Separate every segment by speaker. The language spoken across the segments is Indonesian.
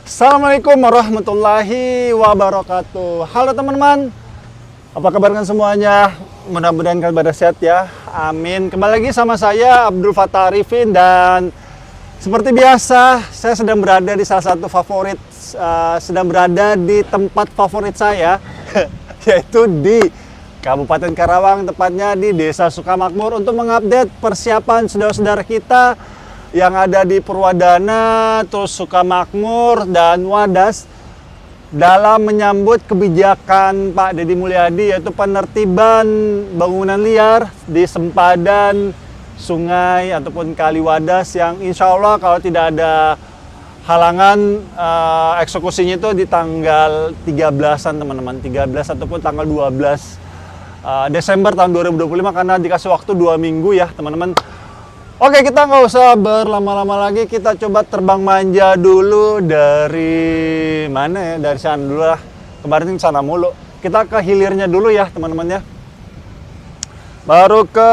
Speaker 1: Assalamualaikum warahmatullahi wabarakatuh. Halo teman-teman, apa kabar kan semuanya? Mudah-mudahan kalian pada sehat ya. Amin. Kembali lagi sama saya Abdul Fattah Arifin, dan seperti biasa saya sedang berada di salah satu tempat favorit saya yaitu di Kabupaten Karawang, tepatnya di Desa Sukamakmur, untuk mengupdate persiapan saudara-saudara kita yang ada di Purwadana, terus Sukamakmur dan Wadas dalam menyambut kebijakan Pak Deddy Mulyadi, yaitu penertiban bangunan liar di sempadan sungai ataupun kali Wadas, yang insya Allah kalau tidak ada halangan eksekusinya itu di tanggal 13-an teman-teman, 13 ataupun tanggal 12 Desember tahun 2025, karena dikasih waktu 2 minggu ya teman-teman. Oke, kita nggak usah berlama-lama lagi, kita coba terbang manja dulu dari mana ya? Dari sana dulu lah. Kemarin ke sana mulu. Kita ke hilirnya dulu ya, teman-teman ya. Baru ke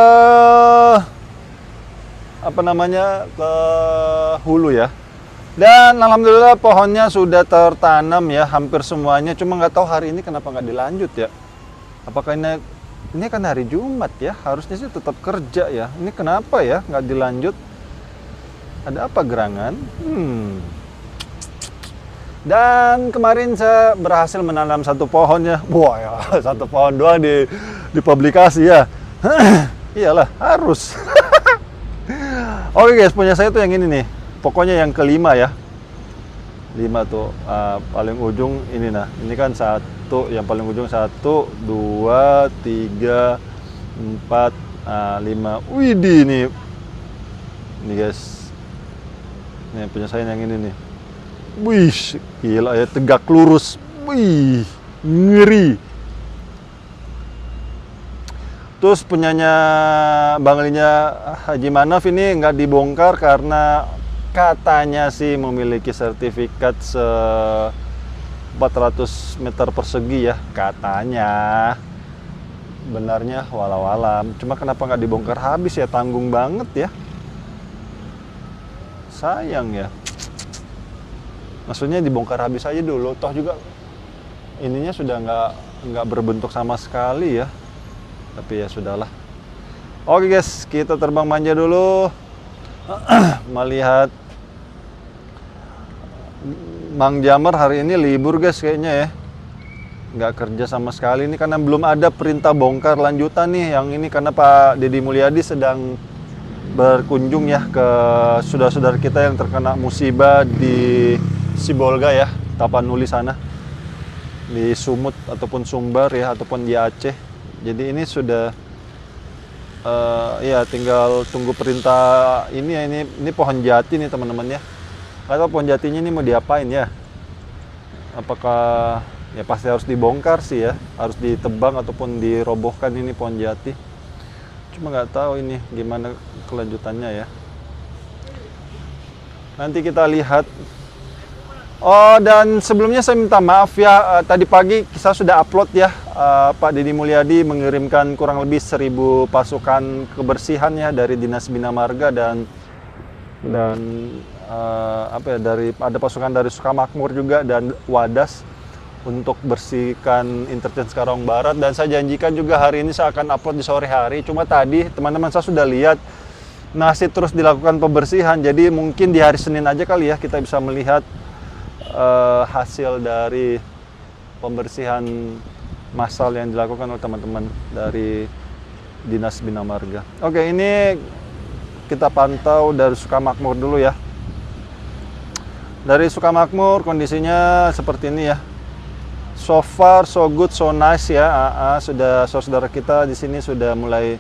Speaker 1: ke hulu ya. Dan alhamdulillah pohonnya sudah tertanam ya, hampir semuanya. Cuma nggak tahu hari ini kenapa nggak dilanjut ya. Apakah ini kan hari Jumat ya, harusnya sih tetap kerja ya. Ini kenapa ya nggak dilanjut? Ada apa gerangan? Dan kemarin saya berhasil menanam satu pohon ya. Wah ya, satu pohon doang di publikasi ya. Iyalah, harus. Oke guys, punya saya tuh yang ini nih. Pokoknya yang kelima ya. 5 tuh, paling ujung ini nah. Ini kan satu, yang paling ujung 1, 2, 3, 4, 5. Widih nih. Nih guys. Nih punya saya yang ini nih. Wih, gila ya, tegak lurus. Wih, ngeri. Terus punyanya Bang Linya Haji Manaf ini nggak dibongkar karena katanya sih memiliki sertifikat 400 meter persegi ya, katanya. Benarnya walau alam. Cuma kenapa nggak dibongkar habis ya, tanggung banget ya. Sayang ya. Maksudnya dibongkar habis aja dulu, toh juga ininya sudah nggak berbentuk sama sekali ya. Tapi ya sudahlah. Oke guys, kita terbang manja dulu. Melihat Mang Jamar hari ini libur guys kayaknya ya, nggak kerja sama sekali. Ini karena belum ada perintah bongkar lanjutan nih yang ini, karena Pak Deddy Mulyadi sedang berkunjung ya ke saudara-saudara kita yang terkena musibah di Sibolga ya, Tapanuli sana, di Sumut ataupun Sumbar ya, ataupun di Aceh. Jadi ini sudah ya tinggal tunggu perintah ini ya. Ini pohon jati nih teman-teman ya. Atau pohon jatinya ini mau diapain ya? Apakah ya pasti harus dibongkar sih ya, harus ditebang ataupun dirobohkan ini pohon jati. Cuma nggak tahu ini gimana kelanjutannya ya. Nanti kita lihat. Oh, dan sebelumnya saya minta maaf ya, tadi pagi saya sudah upload ya, Pak Deddy Mulyadi mengirimkan kurang lebih 1000 pasukan kebersihan ya dari Dinas Bina Marga dan ada pasukan dari Sukamakmur juga dan Wadas untuk bersihkan interchange Karawang Barat. Dan saya janjikan juga hari ini saya akan upload di sore hari. Cuma tadi teman-teman saya sudah lihat masih terus dilakukan pembersihan, jadi mungkin di hari Senin aja kali ya kita bisa melihat hasil dari pembersihan massal yang dilakukan oleh teman-teman dari Dinas Bina Marga. Oke, ini kita pantau dari Sukamakmur dulu ya. Dari Sukamakmur kondisinya seperti ini ya. So far so good so nice ya. Sudah saudara kita di sini sudah mulai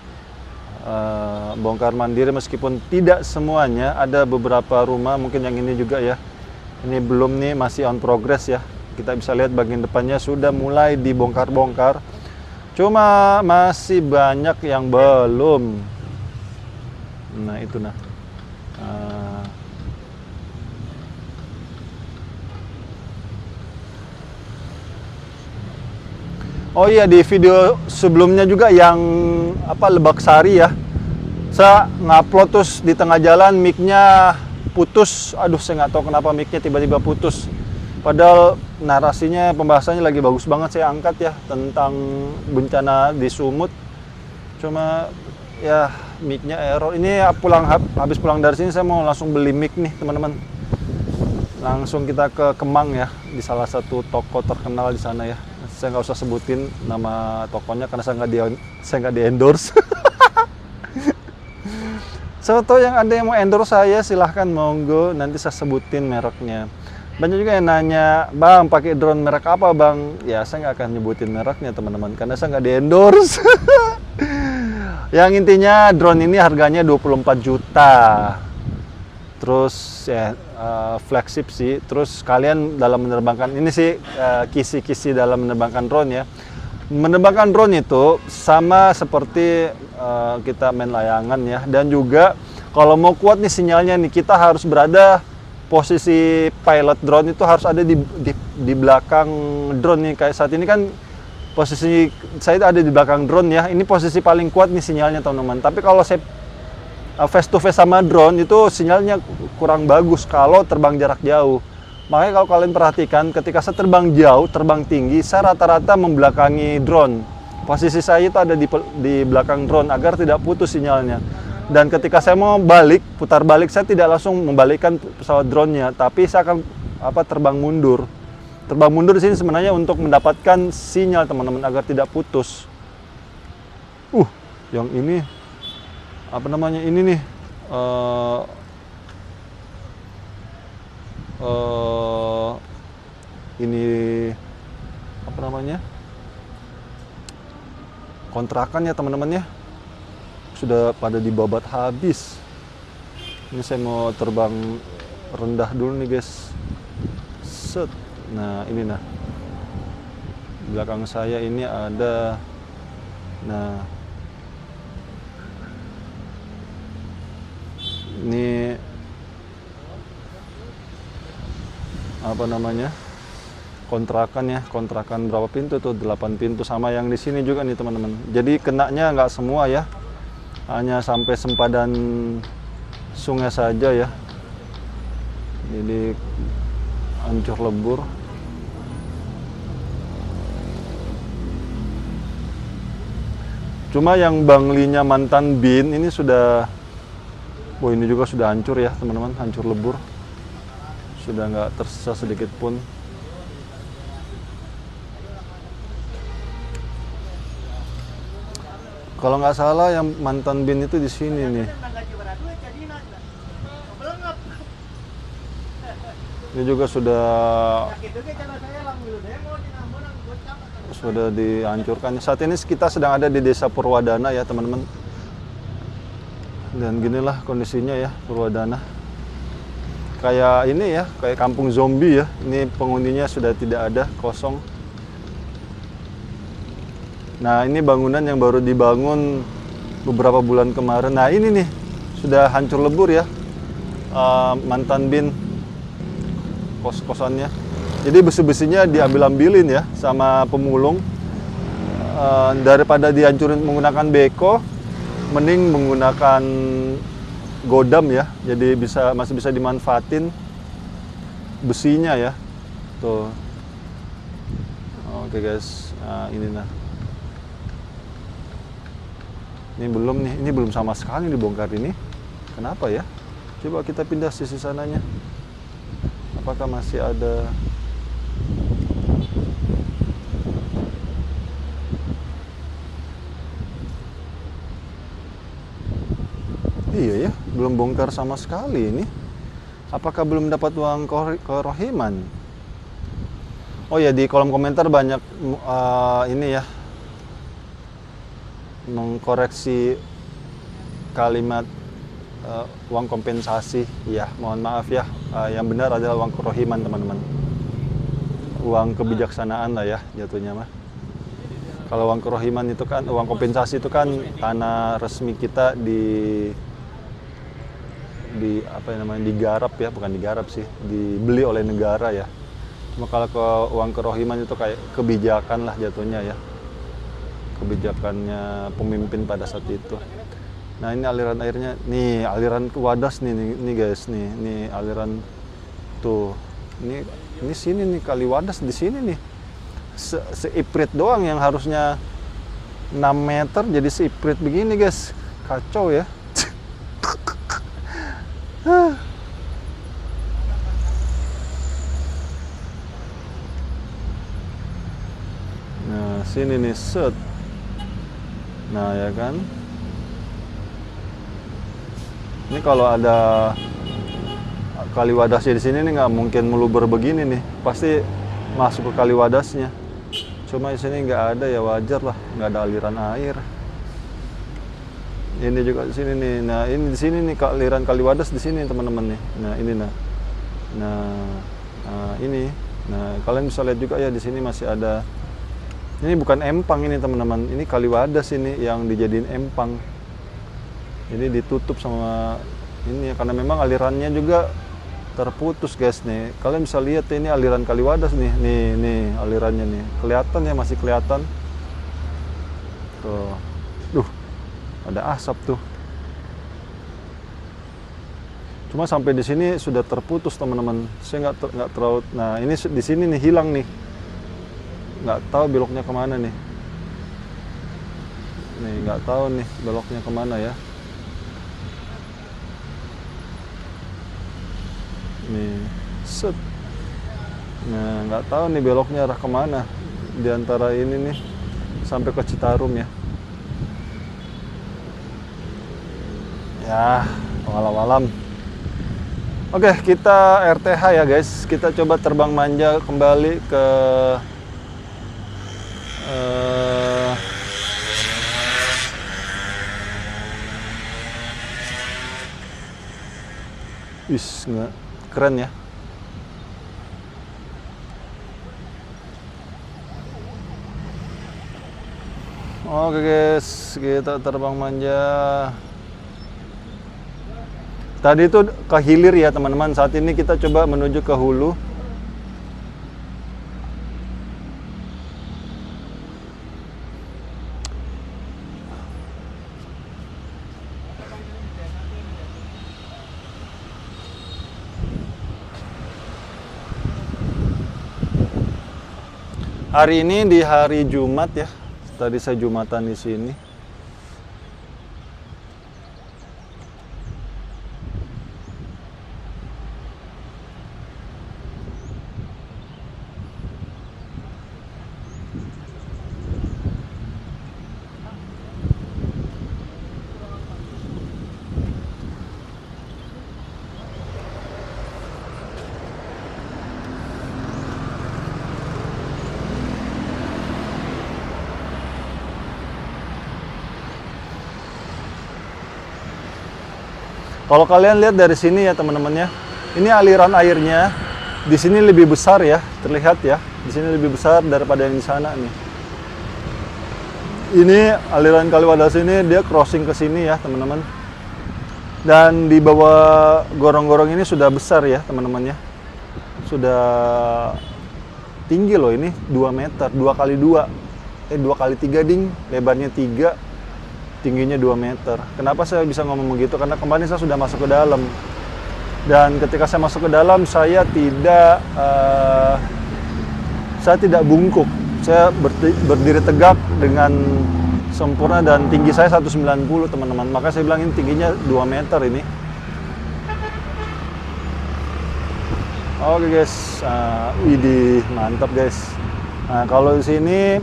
Speaker 1: bongkar mandiri, meskipun tidak semuanya. Ada beberapa rumah, mungkin yang ini juga ya. Ini belum nih, masih on progress ya. Kita bisa lihat bagian depannya sudah mulai dibongkar-bongkar. Cuma masih banyak yang belum. Nah itu nah. Oh iya, di video sebelumnya juga yang Lebak Sari ya, saya ngupload terus di tengah jalan mic-nya putus. Aduh, saya nggak tahu kenapa mic-nya tiba-tiba putus. Padahal narasinya, pembahasannya lagi bagus banget saya angkat ya tentang bencana di Sumut. Cuma ya mic-nya error. Ini habis pulang dari sini saya mau langsung beli mic nih teman-teman. Langsung kita ke Kemang ya, di salah satu toko terkenal di sana ya. Saya nggak usah sebutin nama tokonya karena saya nggak di endorse. So, yang ada yang mau endorse saya silahkan monggo, nanti saya sebutin mereknya. Banyak juga yang nanya, bang pakai drone merek apa bang? Ya saya nggak akan nyebutin mereknya teman-teman, karena saya nggak di endorse. Yang intinya drone ini harganya 24 juta. Terus ya flagship sih. Terus kalian dalam menerbangkan, ini sih kisi-kisi dalam menerbangkan drone ya. Menerbangkan drone itu sama seperti kita main layangan ya. Dan juga kalau mau kuat nih sinyalnya nih, kita harus berada posisi pilot drone itu harus ada di belakang drone nih. Kayak saat ini kan posisi saya ada di belakang drone ya. Ini posisi paling kuat nih sinyalnya teman-teman. Tapi kalau saya face to face sama drone itu sinyalnya kurang bagus kalau terbang jarak jauh. Makanya kalau kalian perhatikan ketika saya terbang jauh, terbang tinggi, saya rata-rata membelakangi drone. Posisi saya itu ada di belakang drone agar tidak putus sinyalnya. Dan ketika saya mau putar balik, saya tidak langsung membalikkan pesawat drone-nya, tapi saya akan terbang mundur. Terbang mundur di sini sebenarnya untuk mendapatkan sinyal teman-teman agar tidak putus. Yang ini ini nih ini kontrakan ya teman-teman ya, sudah pada dibabat habis. Ini saya mau terbang rendah dulu nih guys. Set. Nah ini belakang saya ini ada, ini kontrakan ya, kontrakan berapa pintu tuh, 8 pintu, sama yang di sini juga nih teman-teman. Jadi kenanya nggak semua ya, hanya sampai sempadan sungai saja ya, jadi hancur lebur. Cuma yang banglinya Mantan Bin ini sudah, ini juga sudah hancur ya teman-teman, hancur lebur, sudah nggak tersisa sedikit pun. Kalau nggak salah yang Mantan Bin itu di sini nih. Ini juga sudah dihancurkan. Saat ini kita sedang ada di Desa Purwadana ya teman-teman. Dan ginilah kondisinya ya Purwadana. Kayak ini ya, kayak kampung zombie ya. Ini penghuninya sudah tidak ada, kosong. Nah ini bangunan yang baru dibangun beberapa bulan kemarin. Nah ini nih sudah hancur lebur ya, Mantan Bin kos-kosannya. Jadi besi-besinya diambil-ambilin ya sama pemulung. Daripada dihancurin menggunakan beko, mending menggunakan godam ya. Jadi masih bisa dimanfaatin besinya ya. Tuh. Oke guys, nah, ini belum sama sekali dibongkar ini. Kenapa ya? Coba kita pindah sisi sananya. Apakah masih ada? Iya ya, belum bongkar sama sekali ini. Apakah belum dapat uang kerohiman? Oh ya, di kolom komentar banyak ini ya, mengkoreksi kalimat uang kompensasi. Ya, mohon maaf ya, yang benar adalah uang kerohiman teman-teman, uang kebijaksanaan lah ya jatuhnya mah. Kalau uang kerohiman itu kan, uang kompensasi itu kan tanah resmi kita digarap ya, bukan digarap sih, dibeli oleh negara ya. Cuma kalau uang kerohiman itu kayak kebijakan lah jatuhnya ya, kebijakannya pemimpin pada saat itu. Nah ini aliran airnya, nih aliran ke Wadas nih guys, nih aliran tuh Ini sini nih Kaliwadas di sini nih. Seiprit doang yang harusnya 6 meter jadi seiprit begini guys. Kacau ya. Nah, sini nih set. Nah, ya kan. Ini kalau ada Kaliwadasnya di sini nih nggak mungkin meluber begini nih. Pasti masuk ke Kaliwadasnya. Cuma di sini nggak ada, ya wajar lah, nggak ada aliran air. Ini juga di sini nih. Nah, ini di sini nih aliran Kaliwadas di sini teman-teman nih. Nah, ini nah. Nah, ini. Nah, kalian bisa lihat juga ya di sini masih ada. Ini bukan empang ini teman-teman. Ini Kaliwadas ini yang dijadiin empang. Jadi ditutup sama ini ya, karena memang alirannya juga terputus guys nih. Kalian bisa lihat ini aliran Kaliwadas nih. Nih alirannya nih. Kelihatan ya, masih kelihatan. Tuh. Duh. Ada asap tuh. Cuma sampai di sini sudah terputus teman-teman. Saya nggak terlalu. Nah, ini di sini nih hilang nih. Nggak tahu beloknya kemana nih. Nih nggak tahu nih beloknya kemana ya. Nih, set. Nah, nggak tahu nih beloknya arah kemana. Di antara ini nih sampai ke Citarum ya. Ya, walau-walam. Oke, kita RTH ya guys. Kita coba terbang manja kembali ke nggak keren ya. Oke guys, kita terbang manja. Tadi itu ke hilir ya teman-teman. Saat ini kita coba menuju ke hulu. Hari ini di hari Jumat ya. Tadi saya Jumatan di sini. Kalau kalian lihat dari sini ya teman-teman ya, ini aliran airnya di sini lebih besar ya, terlihat ya. Di sini lebih besar daripada yang di sana nih. Ini aliran Kaliwadas ini dia crossing ke sini ya teman-teman. Dan di bawah gorong-gorong ini sudah besar ya teman-teman ya. Sudah tinggi loh ini, 2 meter, 2 kali 2 kali 3 ding, lebarnya 3, tingginya 2 meter. Kenapa saya bisa ngomong begitu? Karena kemarin saya sudah masuk ke dalam. Dan ketika saya masuk ke dalam, saya tidak bungkuk. Saya berdiri tegak dengan sempurna dan tinggi saya 190 teman-teman. Maka saya bilang ini tingginya 2 meter ini. Oke guys, widih mantap guys. Nah, kalau di sini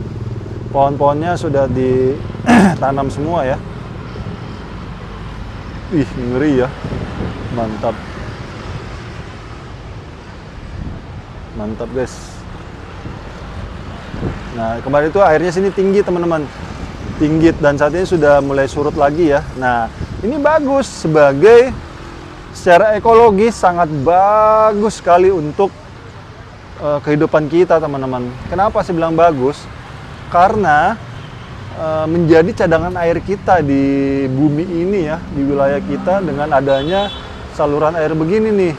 Speaker 1: pohon-pohonnya sudah ditanam semua ya. Ih, ngeri ya. Mantap. Mantap guys. Nah, kemarin itu airnya sini tinggi teman-teman. Tinggi dan saat ini sudah mulai surut lagi ya. Nah, ini bagus sebagai secara ekologis sangat bagus sekali untuk kehidupan kita teman-teman. Kenapa saya bilang bagus? Karena menjadi cadangan air kita di bumi ini ya, di wilayah kita dengan adanya saluran air begini nih.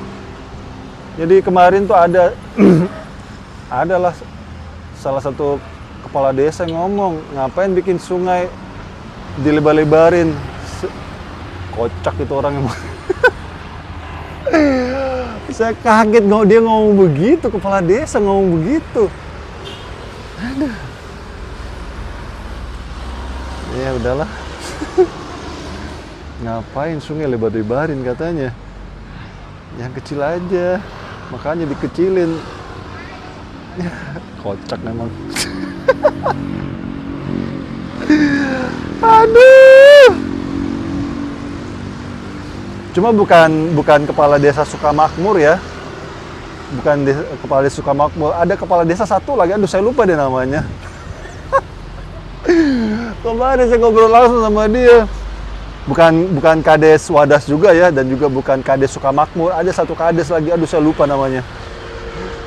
Speaker 1: Jadi kemarin tuh adalah salah satu kepala desa yang ngomong, ngapain bikin sungai dilebar-lebarin. Kocak itu orang emang. Saya kaget dia ngomong begitu, kepala desa ngomong begitu. Aduh. Ya udahlah. Ngapain sungai lebar-lebarin katanya. Yang kecil aja. Makanya dikecilin. Ya, kocak memang. Aduh. Cuma bukan kepala desa Sukamakmur ya. Bukan kepala desa Sukamakmur. Ada kepala desa satu lagi. Aduh, saya lupa deh namanya. Kemarin saya ngobrol langsung sama dia. Bukan Kades Wadas juga ya, dan juga bukan Kades Sukamakmur. Ada satu Kades lagi. Aduh, saya lupa namanya.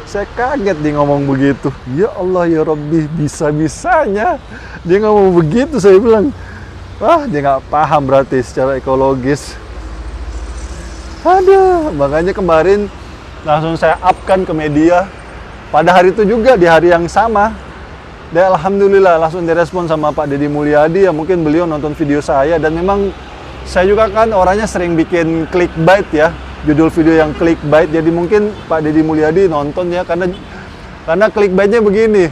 Speaker 1: Saya kaget dia ngomong begitu. Ya Allah ya Rabbi, bisa-bisanya dia ngomong begitu. Saya bilang, wah, dia nggak paham berarti secara ekologis. Aduh, makanya kemarin langsung saya up-kan ke media. Pada hari itu juga, di hari yang sama. Dan alhamdulillah langsung direspon sama Pak Deddy Mulyadi. Ya mungkin beliau nonton video saya. Dan memang saya juga kan orangnya sering bikin clickbait ya. Judul video yang clickbait. Jadi mungkin Pak Deddy Mulyadi nonton ya. Karena clickbaitnya begini.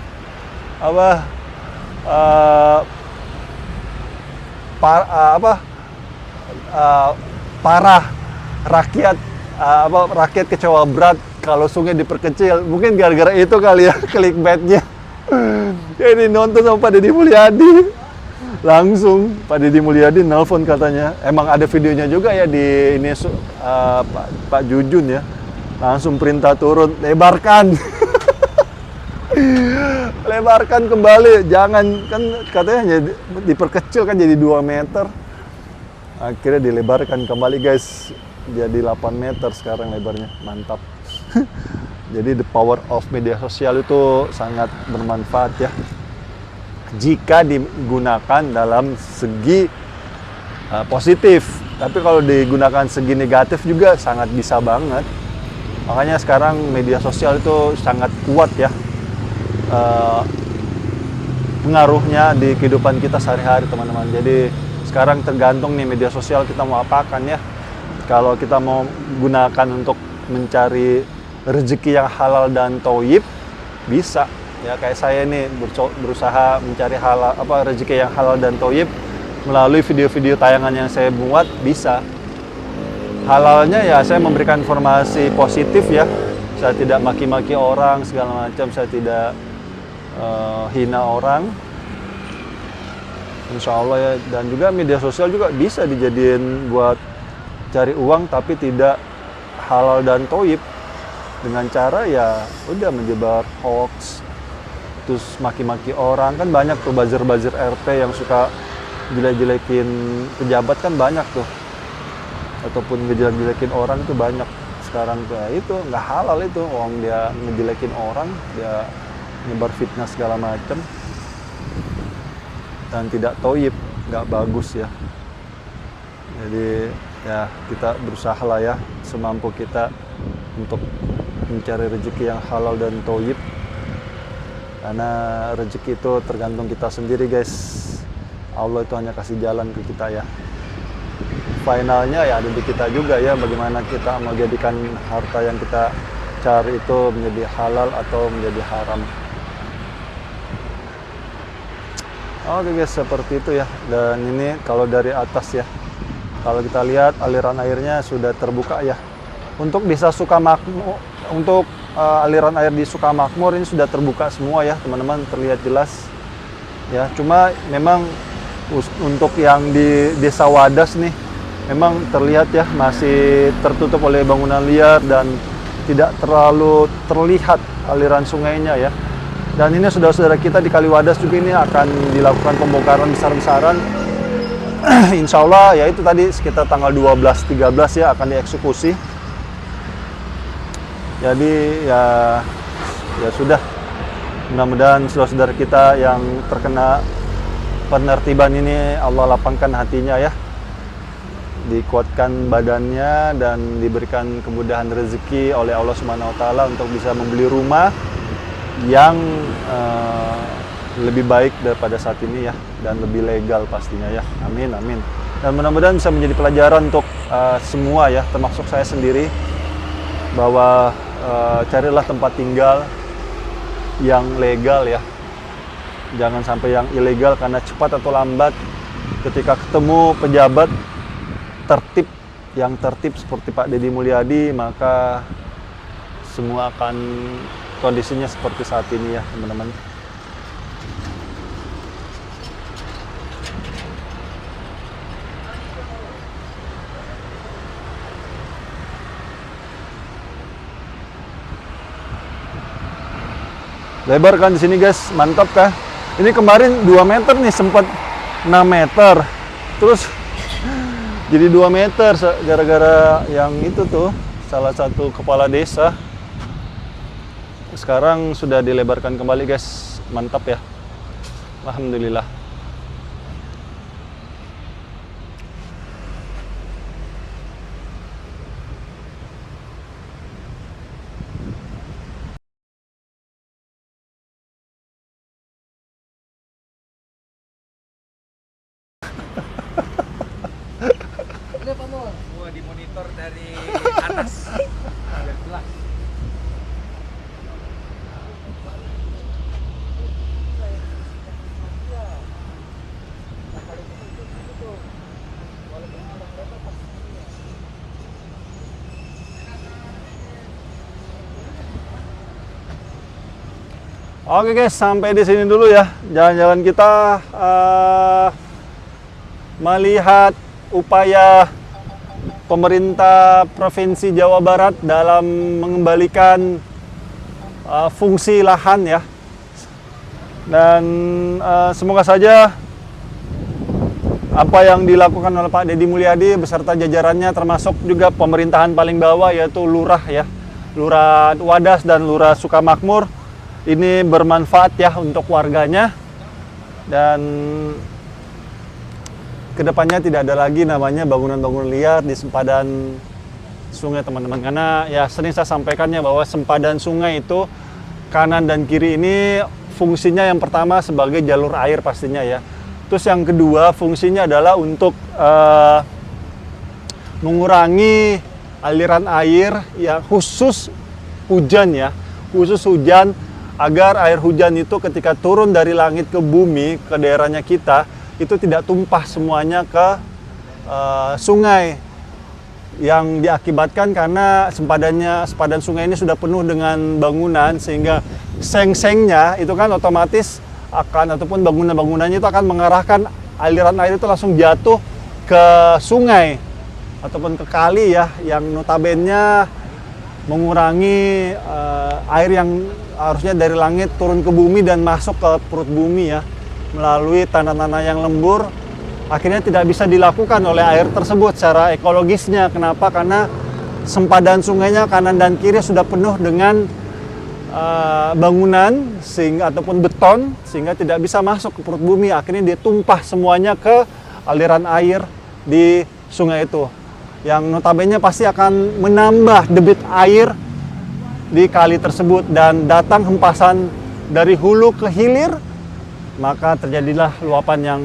Speaker 1: Parah. Rakyat kecewa berat kalau sungai diperkecil. Mungkin gara-gara itu kali ya clickbaitnya. Jadi nonton sama Pak Deddy Mulyadi. Langsung Pak Deddy Mulyadi nelpon katanya. Emang ada videonya juga ya di ini Pak Jujun ya. Langsung perintah turun, lebarkan. Lebarkan kembali. Jangan, kan katanya diperkecil kan jadi 2 meter. Akhirnya dilebarkan kembali guys. Jadi 8 meter sekarang lebarnya, mantap. Jadi the power of media sosial itu sangat bermanfaat ya, jika digunakan dalam segi positif. Tapi kalau digunakan segi negatif juga sangat bisa banget. Makanya sekarang media sosial itu sangat kuat ya, pengaruhnya di kehidupan kita sehari-hari teman-teman. Jadi sekarang tergantung nih media sosial kita mau apakan ya. Kalau kita mau gunakan untuk mencari rezeki yang halal dan thayyib, bisa ya. Kayak saya ini berusaha mencari rezeki yang halal dan thayyib melalui video-video tayangan yang saya buat. Bisa halalnya ya, saya memberikan informasi positif ya. Saya tidak maki-maki orang segala macam, saya tidak hina orang, insya Allah ya. Dan juga media sosial juga bisa dijadiin buat cari uang tapi tidak halal dan thayyib, dengan cara ya udah menyebar hoax, terus maki-maki orang. Kan banyak tuh buzzer-buzzer RT yang suka jelek-jelekin pejabat, kan banyak tuh, ataupun ngejelek-jelekin orang itu banyak sekarang tuh. Ya, itu nggak halal itu, orang dia ngejelekin orang, dia nyebar fitnah segala macam, dan tidak thayyib, nggak bagus ya. Jadi ya kita berusaha lah ya semampu kita untuk mencari rezeki yang halal dan thayyib, karena rezeki itu tergantung kita sendiri guys. Allah itu hanya kasih jalan ke kita ya. Finalnya ya ada di kita juga ya, bagaimana kita menjadikan harta yang kita cari itu menjadi halal atau menjadi haram. Oke guys, seperti itu ya. Dan ini kalau dari atas ya, kalau kita lihat aliran airnya sudah terbuka ya. Untuk desa Sukamakmur, untuk aliran air di Sukamakmur ini sudah terbuka semua ya teman-teman, terlihat jelas ya. Cuma memang untuk yang di desa Wadas nih memang terlihat ya masih tertutup oleh bangunan liar dan tidak terlalu terlihat aliran sungainya ya. Dan ini saudara-saudara kita di Kaliwadas juga ini akan dilakukan pembongkaran besar-besaran. Insya Allah ya, itu tadi sekitar tanggal 12-13 ya akan dieksekusi. Jadi ya sudah, mudah-mudahan saudara-saudara kita yang terkena penertiban ini Allah lapangkan hatinya ya, dikuatkan badannya dan diberikan kemudahan rezeki oleh Allah Subhanahu wa taala untuk bisa membeli rumah yang lebih baik daripada saat ini ya, dan lebih legal pastinya ya. Amin amin. Dan mudah-mudahan bisa menjadi pelajaran untuk semua ya, termasuk saya sendiri, bahwa carilah tempat tinggal yang legal ya. Jangan sampai yang ilegal, karena cepat atau lambat ketika ketemu pejabat yang tertib seperti Pak Deddy Mulyadi, maka semua akan kondisinya seperti saat ini ya teman-teman. Lebar kan di sini guys, mantap kah? Ini kemarin 2 meter nih, sempat 6 meter. Terus jadi 2 meter gara-gara yang itu tuh, salah satu kepala desa. Sekarang sudah dilebarkan kembali guys, mantap ya. Alhamdulillah.
Speaker 2: Udah Pak Mul, gua dimonitor dari atas biar jelas.
Speaker 1: Oke guys, sampai di sini dulu ya jalan-jalan kita melihat upaya pemerintah Provinsi Jawa Barat dalam mengembalikan fungsi lahan ya. Dan semoga saja apa yang dilakukan oleh Pak Deddy Mulyadi beserta jajarannya, termasuk juga pemerintahan paling bawah yaitu Lurah ya, Lurah Wadas dan Lurah Sukamakmur, ini bermanfaat ya untuk warganya, dan kedepannya tidak ada lagi namanya bangunan-bangunan liar di sempadan sungai teman-teman. Karena ya sering saya sampaikannya bahwa sempadan sungai itu kanan dan kiri ini fungsinya yang pertama sebagai jalur air pastinya ya. Terus yang kedua fungsinya adalah untuk mengurangi aliran air ya, khusus hujan ya, khusus hujan, agar air hujan itu ketika turun dari langit ke bumi, ke daerahnya kita, itu tidak tumpah semuanya ke sungai, yang diakibatkan karena sempadan sungai ini sudah penuh dengan bangunan, sehingga seng-sengnya itu kan otomatis akan, ataupun bangunan-bangunannya itu akan mengarahkan aliran air itu langsung jatuh ke sungai ataupun ke kali ya, yang notabene mengurangi air yang harusnya dari langit turun ke bumi dan masuk ke perut bumi ya, melalui tanah-tanah yang lembur, akhirnya tidak bisa dilakukan oleh air tersebut secara ekologisnya. Kenapa? Karena sempadan sungainya kanan dan kiri sudah penuh dengan bangunan sehingga ataupun beton, sehingga tidak bisa masuk ke perut bumi. Akhirnya dia tumpah semuanya ke aliran air di sungai itu, yang notabene pasti akan menambah debit air di kali tersebut, dan datang hempasan dari hulu ke hilir, maka terjadilah luapan yang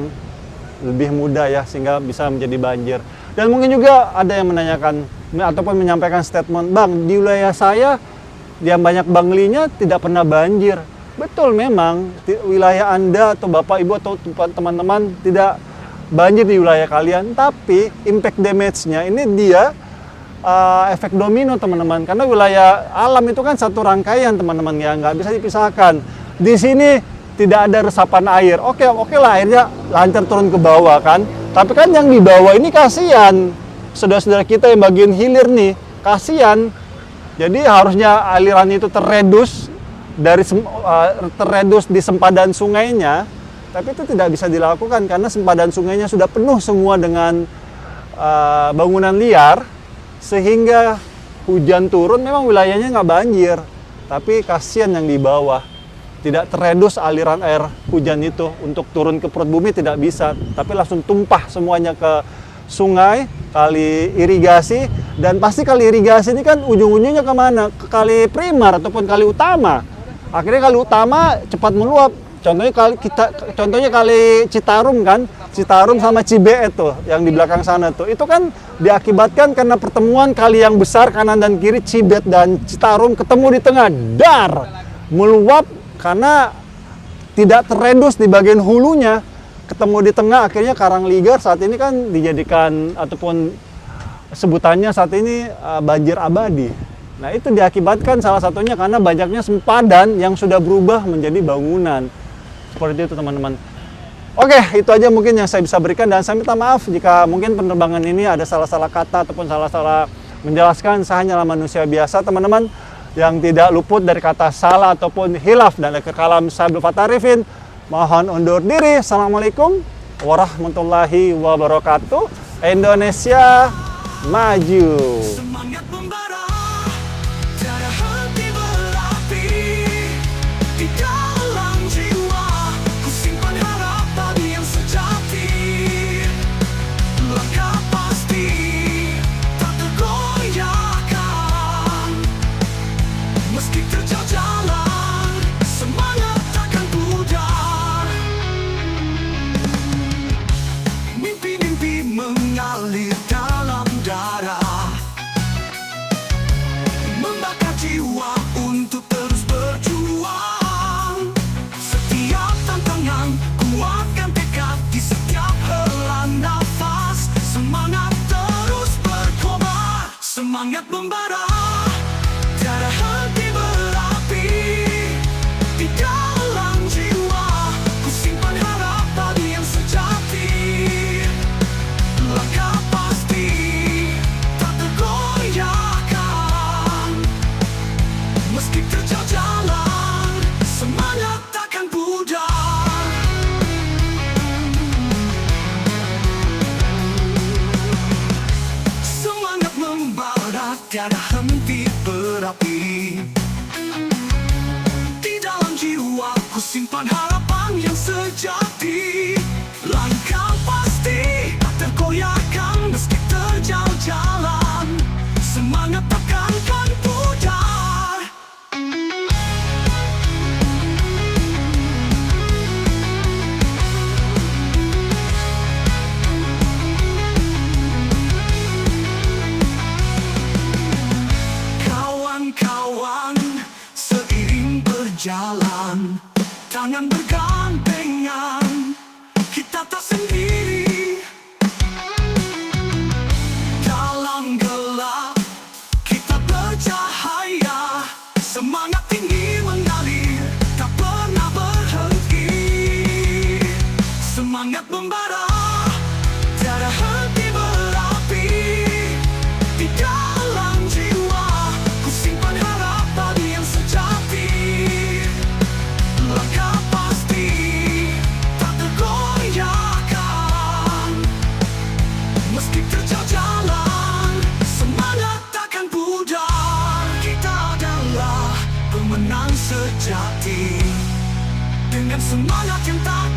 Speaker 1: lebih mudah ya, sehingga bisa menjadi banjir. Dan mungkin juga ada yang menanyakan ataupun menyampaikan statement, "Bang, di wilayah saya yang banyak banglinya tidak pernah banjir." Betul, memang wilayah Anda atau Bapak Ibu atau teman-teman tidak banjir di wilayah kalian, tapi impact damage-nya ini dia efek domino teman-teman, karena wilayah alam itu kan satu rangkaian teman-teman ya, nggak bisa dipisahkan. Di sini tidak ada resapan air, oke lah airnya lancar turun ke bawah kan, tapi kan yang di bawah ini kasihan, saudara-saudara kita yang bagian hilir nih, kasihan. Jadi harusnya aliran itu terredus di sempadan sungainya, tapi itu tidak bisa dilakukan karena sempadan sungainya sudah penuh semua dengan bangunan liar, sehingga hujan turun memang wilayahnya nggak banjir, tapi kasihan yang di bawah, tidak terredus aliran air hujan itu untuk turun ke perut bumi, tidak bisa, tapi langsung tumpah semuanya ke sungai, kali irigasi. Dan pasti kali irigasi ini kan ujung-ujungnya kemana? Ke kali primer ataupun kali utama. Akhirnya kali utama cepat meluap, Contohnya kali Citarum kan, Citarum sama Cibeet tuh yang di belakang sana tuh. Itu kan diakibatkan karena pertemuan kali yang besar kanan dan kiri Cibeet dan Citarum ketemu di tengah, meluap karena tidak terredus di bagian hulunya, ketemu di tengah, akhirnya Karangligar saat ini kan dijadikan ataupun sebutannya saat ini banjir abadi. Nah, itu diakibatkan salah satunya karena banyaknya sempadan yang sudah berubah menjadi bangunan. Seperti itu teman-teman. Oke, itu aja mungkin yang saya bisa berikan, dan saya minta maaf jika mungkin penerbangan ini ada salah-salah kata ataupun salah-salah menjelaskan. Saya hanyalah manusia biasa teman-teman yang tidak luput dari kata salah ataupun hilaf, dan akhir kalam saya Abdul Fattah Arifin mohon undur diri. Assalamualaikum warahmatullahi wabarakatuh. Indonesia maju.
Speaker 3: Semangat membara, tiada henti berapi di dalam jiwa. Ku simpan harapan yang sejati, langkah pasti tak tergoyahkan. Meski terjal jalan, semangat takkan pudar. Mimpi-mimpi mengalir dalam darah, membakar jiwa untuk terus berjuang. Setiap tantangan kuatkan tekad di setiap hela nafas. Semangat terus berkobar, semangat membara, tiada henti berapi di dalam jiwa. Ku simpan harapan yang sejati, langkah pasti tak tergoyahkan. Meski terjal jalan, semangat takkan pudar. Semangat membara, tiada henti berapi di dalam jiwa. Ku simpan harapan yang sejati, langkah pasti tak tergoyahkan. Meski terjal jalan, semangat takkan pudar. Kawan-kawan, seiring berjalan, tangan bergandengan, kita tak sendiri. Dalam gelap, kita bercahaya. Semangat tinggi mengalir, tak pernah berhenti. Semangat membara, tiada henti berapi di dalam jiwa. Ku simpan harapan yang sejati, langkah pasti tak tergoyahkan. Meski terjal jalan, semangat takkan pudar. Kita adalah pemenang sejati, dengan semangat yang tak